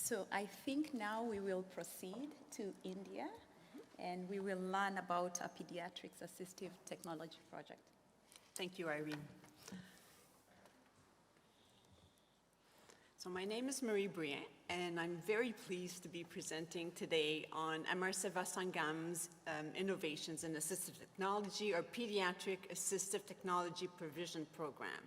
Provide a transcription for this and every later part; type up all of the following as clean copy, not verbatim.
So I think now we will proceed to India, and we will learn about a Pediatrics Assistive Technology project. Thank you, Irene. So my name is Marie Brien, and I'm very pleased to be presenting today on Amar Seva Sangam's Innovations in Assistive Technology, or Pediatric Assistive Technology Provision Program.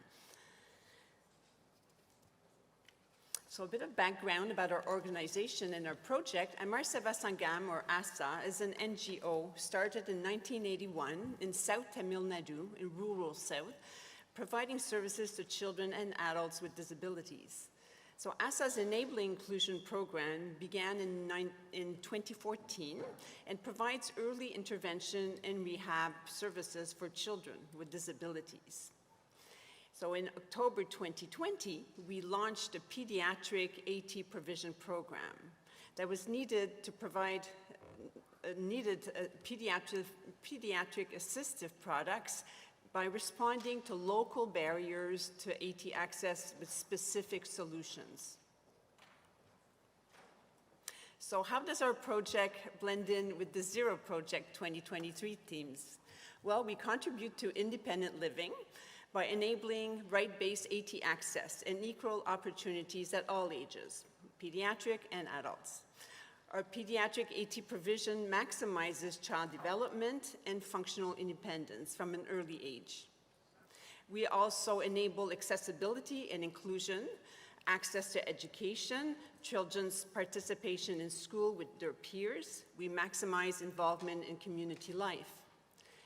So a bit of background about our organization and our project. Amar Seva Sangam, or ASA, is an NGO started in 1981 in South Tamil Nadu, in rural South, providing services to children and adults with disabilities. So ASA's Enabling Inclusion Program began in 2014 and provides early intervention and rehab services for children with disabilities. So in October 2020, we launched a pediatric AT provision program that was needed to provide pediatric assistive products by responding to local barriers to AT access with specific solutions. So how does our project blend in with the Zero Project 2023 themes? Well, we contribute to independent living by enabling right-based AT access and equal opportunities at all ages, pediatric and adults. Our pediatric AT provision maximizes child development and functional independence from an early age. We also enable accessibility and inclusion, access to education, children's participation in school with their peers. We maximize involvement in community life.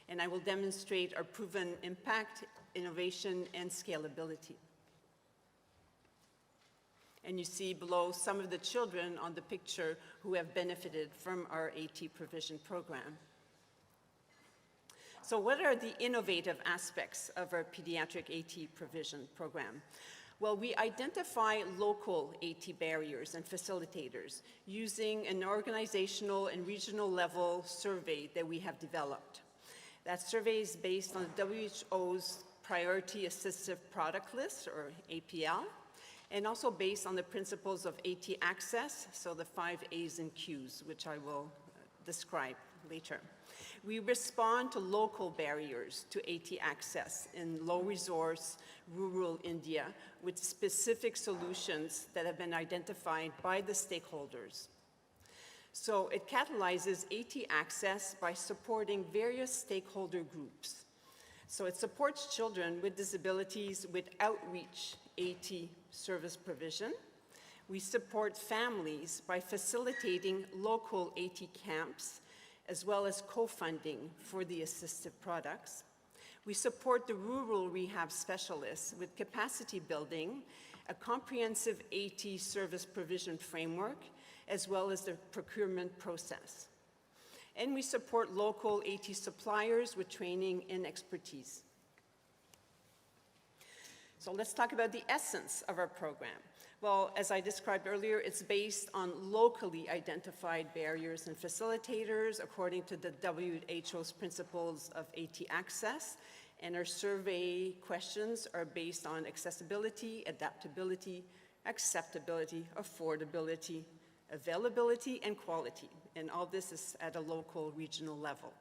And I will demonstrate our proven impact, innovation, and scalability. And you see below some of the children on the picture who have benefited from our AT provision program. So what are the innovative aspects of our pediatric AT provision program? Well, we identify local AT barriers and facilitators using an organizational and regional level survey that we have developed. That survey is based on the WHO's Priority Assistive Product List, or APL, and also based on the principles of AT access, so the 5 A's and Q's, which I will describe later. We respond to local barriers to AT access in low-resource rural India with specific solutions that have been identified by the stakeholders. So it catalyzes AT access by supporting various stakeholder groups. So it supports children with disabilities with outreach AT service provision. We support families by facilitating local AT camps, as well as co-funding for the assistive products. We support the rural rehab specialists with capacity building, a comprehensive AT service provision framework, as well as the procurement process. And we support local AT suppliers with training and expertise. So let's talk about the essence of our program. Well, as I described earlier, it's based on locally identified barriers and facilitators according to the WHO's principles of AT access. And our survey questions are based on accessibility, adaptability, acceptability, affordability, availability, and quality. And all this is at a local, regional level.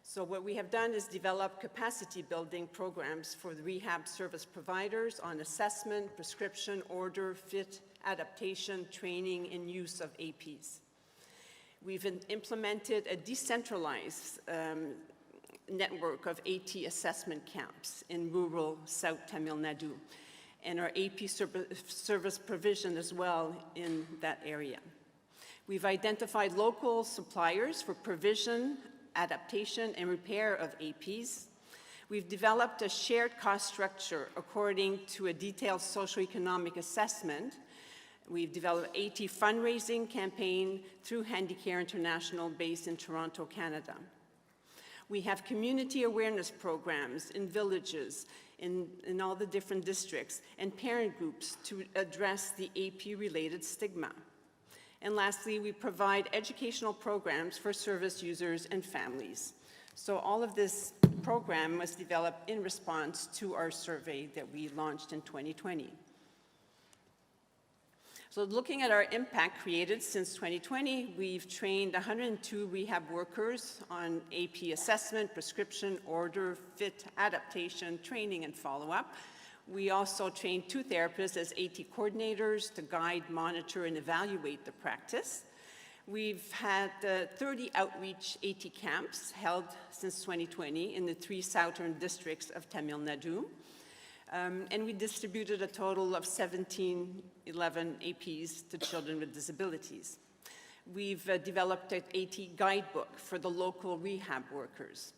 So what we have done is develop capacity building programs for the rehab service providers on assessment, prescription, order, fit, adaptation, training, and use of APs. We've implemented a decentralized network of AT assessment camps in rural South Tamil Nadu, and our AP service provision as well in that area. We've identified local suppliers for provision, adaptation, and repair of APs. We've developed a shared cost structure according to a detailed socioeconomic assessment. We've developed AT fundraising campaign through Handicare International based in Toronto, Canada. We have community awareness programs in villages, in all the different districts, and parent groups to address the AP-related stigma. And lastly, we provide educational programs for service users and families. So all of this program was developed in response to our survey that we launched in 2020. So looking at our impact created since 2020, we've trained 102 rehab workers on AP assessment, prescription, order, fit, adaptation, training, and follow-up. We also trained 2 therapists as AT coordinators to guide, monitor, and evaluate the practice. We've had 30 outreach AT camps held since 2020 in the 3 southern districts of Tamil Nadu. And we distributed a total of 11 APs to children with disabilities. We've developed an AT guidebook for the local rehab workers.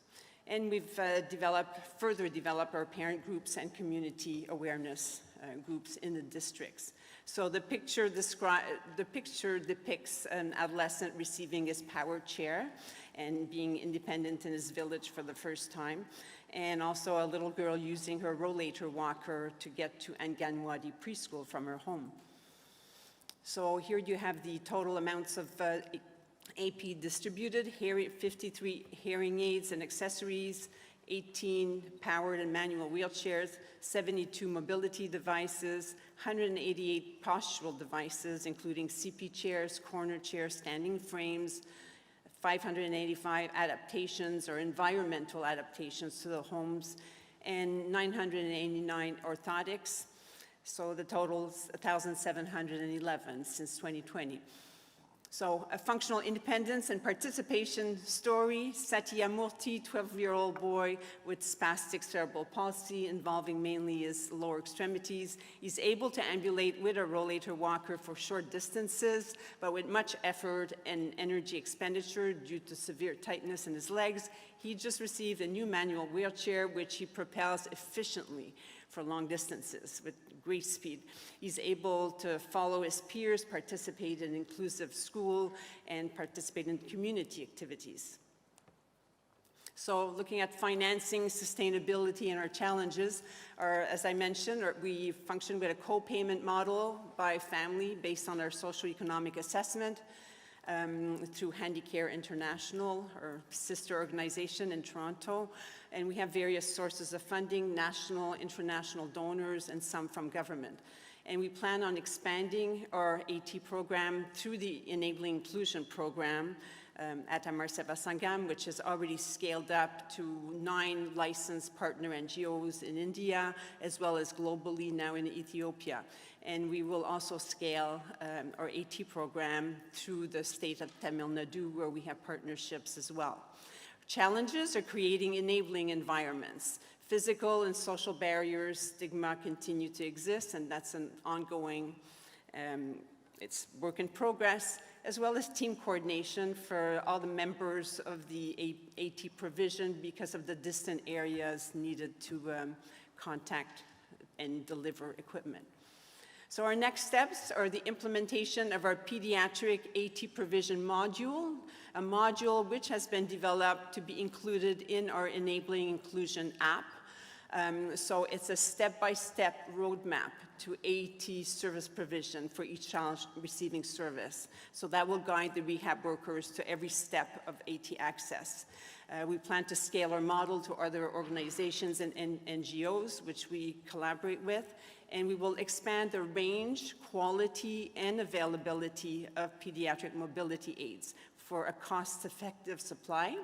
And we've further developed our parent groups and community awareness groups in the districts. So the picture depicts an adolescent receiving his power chair and being independent in his village for the first time, and also a little girl using her rollator walker to get to Anganwadi preschool from her home. So here you have the total amounts of AP distributed, 53 hearing aids and accessories, 18 powered and manual wheelchairs, 72 mobility devices, 188 postural devices, including CP chairs, corner chairs, standing frames, 585 adaptations or environmental adaptations to the homes, and 989 orthotics. So the total's 1,711 since 2020. So a functional independence and participation story, Satyamurti, 12-year-old boy with spastic cerebral palsy involving mainly his lower extremities. He's able to ambulate with a rollator walker for short distances, but with much effort and energy expenditure due to severe tightness in his legs. He just received a new manual wheelchair, which he propels efficiently for long distances with great speed. He's able to follow his peers, participate in inclusive school, and participate in community activities. So looking at financing, sustainability, and our challenges, as I mentioned, we function with a co-payment model by family based on our socioeconomic assessment through Handicare International, our sister organization in Toronto. And we have various sources of funding, national, international donors, and some from government. And we plan on expanding our AT program through the Enabling Inclusion program at Amar Seva Sangam, which has already scaled up to 9 licensed partner NGOs in India, as well as globally now in Ethiopia. And we will also scale our AT program through the state of Tamil Nadu, where we have partnerships as well. Challenges are creating enabling environments. Physical and social barriers, stigma continue to exist, and that's an ongoing, it's work in progress, as well as team coordination for all the members of the AT provision because of the distant areas needed to contact and deliver equipment. So our next steps are the implementation of our pediatric AT provision module, a module which has been developed to be included in our Enabling Inclusion app. So it's a step-by-step roadmap to AT service provision for each child receiving service. So that will guide the rehab workers to every step of AT access. We plan to scale our model to other organizations and NGOs, which we collaborate with, and we will expand the range, quality, and availability of pediatric mobility aids for a cost-effective supply.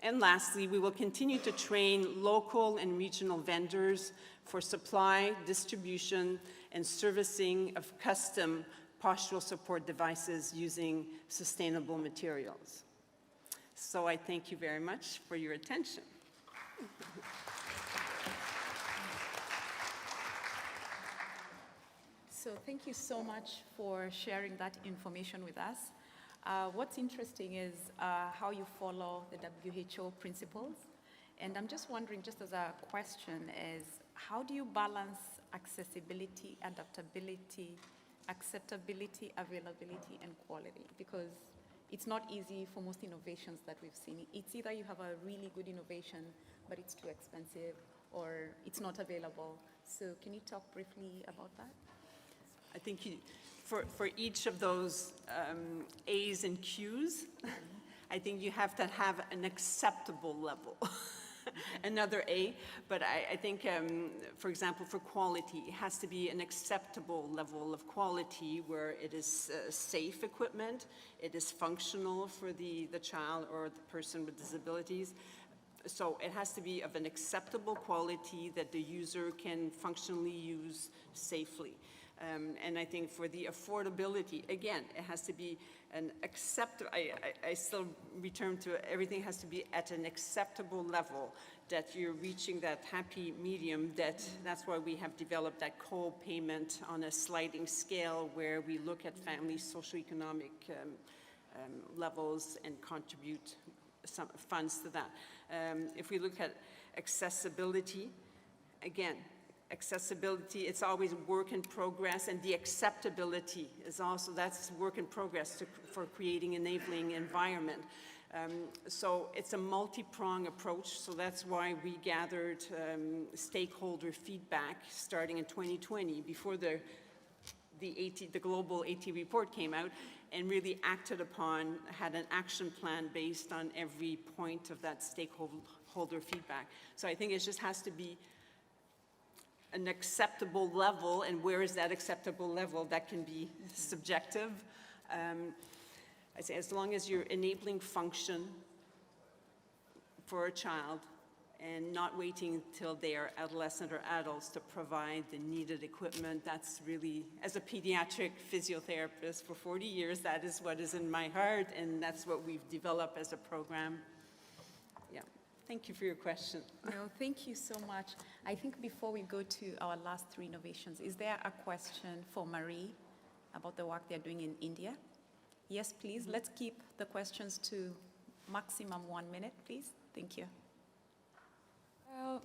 And lastly, we will continue to train local and regional vendors for supply, distribution, and servicing of custom postural support devices using sustainable materials. So I thank you very much for your attention. So thank you so much for sharing that information with us. What's interesting is how you follow the WHO principles. And I'm just wondering, just as a question, is how do you balance accessibility, adaptability, acceptability, availability, and quality? Because it's not easy for most innovations that we've seen. It's either you have a really good innovation, but it's too expensive, or it's not available. So can you talk briefly about that? I think for each of those A's and Q's, I think you have to have an acceptable level. another A. But I think, for example, for quality, it has to be an acceptable level of quality where it is safe equipment, it is functional for the child or the person with disabilities. So it has to be of an acceptable quality that the user can functionally use safely. And I think for the affordability, again, it has to be an acceptable, I still return to everything has to be at an acceptable level, that you're reaching that happy medium, that's why we have developed that co-payment on a sliding scale where we look at family socioeconomic levels and contribute some funds to that. If we look at accessibility, again, accessibility, it's always work in progress, and the acceptability is also, that's work in progress for creating enabling environment. So it's a multi-prong approach, so that's why we gathered stakeholder feedback starting in 2020, before the global AT report came out, and really acted upon, had an action plan based on every point of that stakeholder feedback. So I think it just has to be an acceptable level, and where is that acceptable level? That can be subjective. I say as long as you're enabling function for a child and not waiting until they are adolescent or adults to provide the needed equipment, that's really, as a pediatric physiotherapist for 40 years, that is what is in my heart, and that's what we've developed as a program. Yeah. Thank you for your question. No, thank you so much. I think before we go to our last three innovations, is there a question for Marie about the work they're doing in India? Yes, please. Mm-hmm. Let's keep the questions to maximum 1 minute, please. Thank you.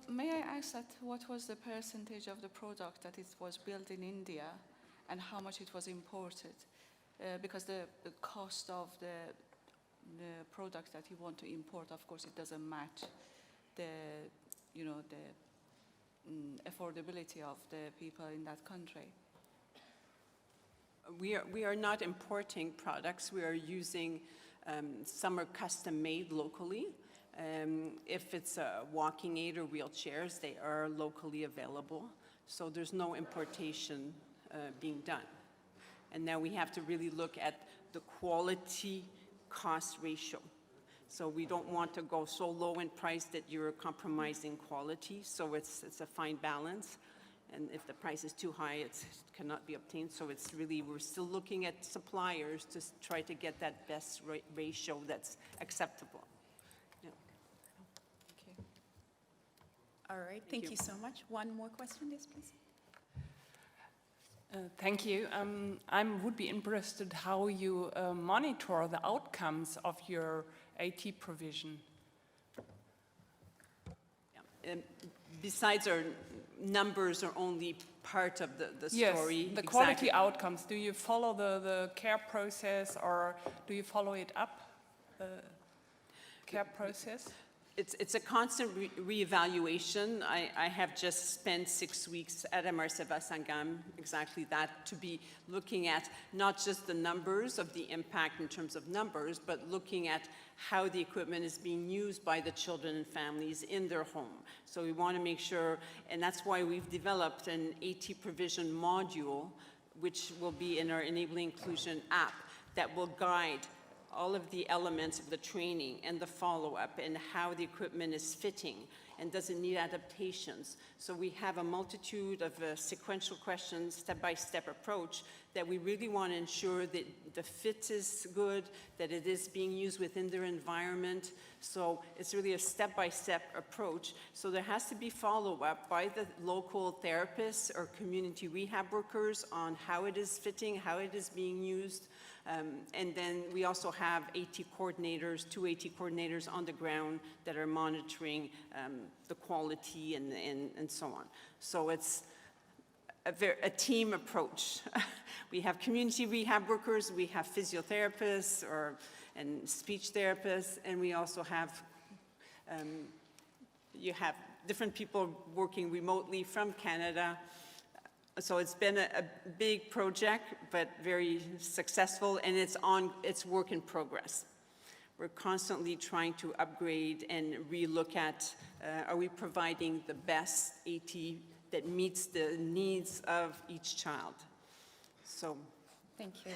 May I ask that what was the percentage of the product that it was built in India and how much it was imported? Because the cost of the product that you want to import, of course, it doesn't match the affordability of the people in that country. We are not importing products. We are using, some are custom made locally. If it's a walking aid or wheelchairs, they are locally available. So there's no importation being done. And now we have to really look at the quality cost ratio. So we don't want to go so low in price that you're compromising quality. So it's a fine balance. And if the price is too high, it cannot be obtained. So it's really, we're still looking at suppliers to try to get that best ratio that's acceptable. Yeah. Okay. All right, thank you so much. One more question, yes, please. Thank you. I would be interested how you monitor the outcomes of your AT provision. Yeah. Besides our numbers are only part of the story. Yes, the exactly. quality outcomes. Do you follow the care process, or do you follow it up, the care process? It's a constant reevaluation. I have just spent 6 weeks at Amar Seva Sangam, exactly that, to be looking at not just the numbers of the impact in terms of numbers, but looking at how the equipment is being used by the children and families in their home. So we want to make sure, and that's why we've developed an AT provision module, which will be in our Enabling Inclusion app, that will guide all of the elements of the training and the follow-up and how the equipment is fitting and does it need adaptations. So we have a multitude of sequential questions, step-by-step approach that we really want to ensure that the fit is good, that it is being used within their environment. So it's really a step-by-step approach. So there has to be follow-up by the local therapists or community rehab workers on how it is fitting, how it is being used. And then we also have AT coordinators, 2 AT coordinators on the ground that are monitoring the quality and so on. So it's a team approach. We have community rehab workers, we have physiotherapists and speech therapists, and we also have, you have different people working remotely from Canada. So it's been a big project, but very successful, and it's work in progress. we're constantly trying to upgrade and relook at, are we providing the best AT that meets the needs of each child? So, Thank you.